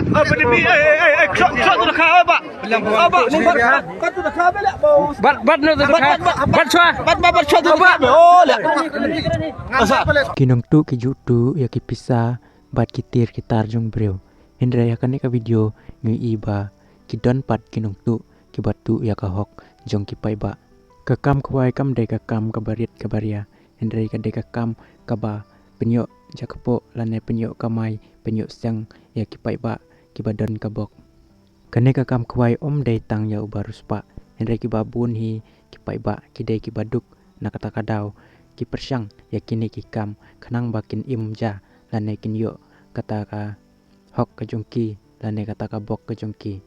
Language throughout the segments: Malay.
Apa ni? Shot tu dekat apa? Apa? Bat tu dekat apa lah? Bat tu dekat. Bat shot. Bat shot tu dekat. Oh lah. Kinong tu kijutu ya kipisa bat kitir kitar jong breu. Hendra ya kanika video ngi iba kidon pat kinong tu kibatu ya kahok jong kipai ba. Kakam kwai kam dai kakam kabariat kabaria. Hendra ka dai kakam kaba penyok jakapo lane penyok kamai penyok sang ya kipai ba kibadon kabok. Kane kakam kwai om dai tang ya ubarus pa. Hendra kibabun hi kipai ba kidai kibaduk nakata kadau ki persyang yakini ki kam kanang bakin imja lane kinyo kata ka hok ka jongki lane kata ka bok ka jongki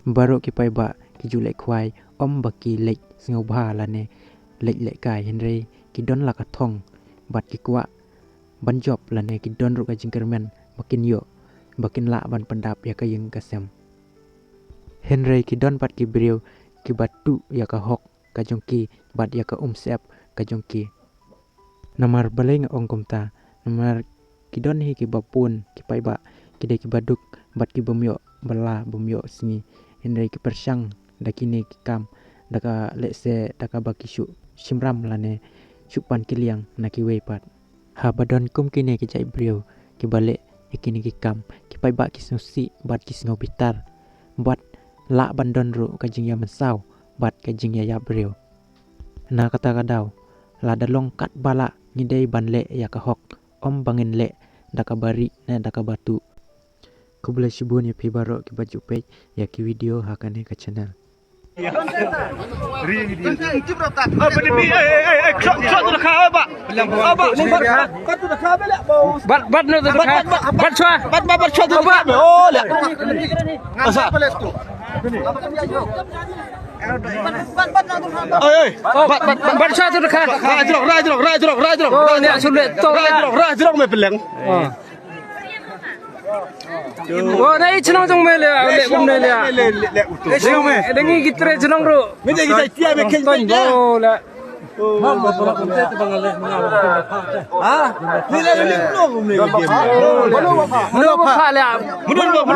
baru ki pai ba ki julek khwai om baki lek singau bha lane lek kai henry ki don la ka thong bat ki kwa ban job lane ki don ru ka jingkermen bakin yo bakin la ban pendap ya ka yeng kasem henry ki don pat ki briu ki batu ya ka hok ka jongki bat ya ka sep ka jongki namar baleng ong komta namar kidon hi ki bapun ki pai ba kidai ki baduk bat ki bomyo bala bomyo singi hindai ki persyang dakine ki kam daka lese daka baki shu simram lane supan kiliang naki wepat ha badon kum kine ki jai brio ki bale ikini ki kam ki pai ba ki susi bat ki singo bitar bat la bandon ru ka jing ya mensau bat ka jing ya brio na kata kadau la dalong kat bala ngidai banle ya ka hok om bangin le daka bari na daka batu kubla shibun ya pibaro ki baju page ya ki video hakane ka channel Apa ni? Shot tu dekat apa? Apa? Bat tu dekat apa lah? Bat tu dekat. Bat shot. Bat shot tu dekat. Oh lah. Asa. Bat shot tu dekat. Rajrok. Oh ni sulit. Rajrok me peleng. Oh, naik cenang jong mele, lek bum mele. Lek cenang me. Dengi gitre cenang ro. Mene kita tiap me ken pen. Oh, lek. Mama tolak konten tu bangalek mengawal. Ah, ni lek belum ni game. Belum apa lek. Belum.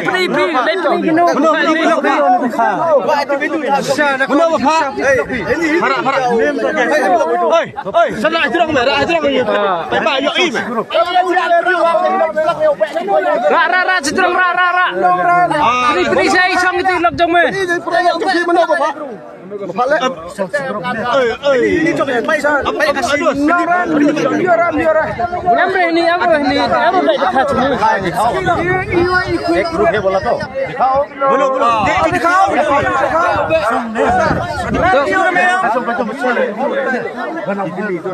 Pri kino. Wah, itu itu. Belum apa. Harap. Oi, salah ajrong me, ajrong ni. Pai ba yo im. Ra cenang ra. Pri saya isang itu lok jong me. Ini coba mai apa yang kasih biar ni apa baik dekat ni ek grup है बोला तो दिखाओ बोलो दिखाओ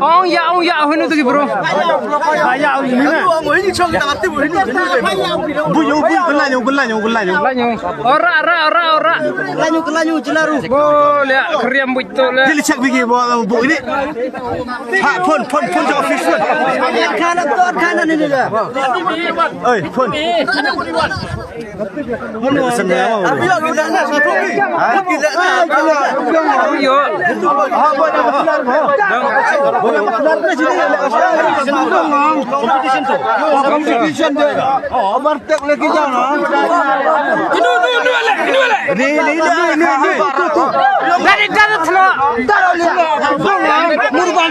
oh ya होने तो की bro ya ini ना ini chong ngerti bu gelanyo ora gelanyo jelaru boleh kriam betul lah Dili cek bagi bu ini. Ha pun je official. kanan ini lah Oi, pun. Senang. Abi yo gila nak satu ni. Gila nak. yo Competition tu. Oh, martek lagi jangan. Ini Ni. dari darat lah. Murba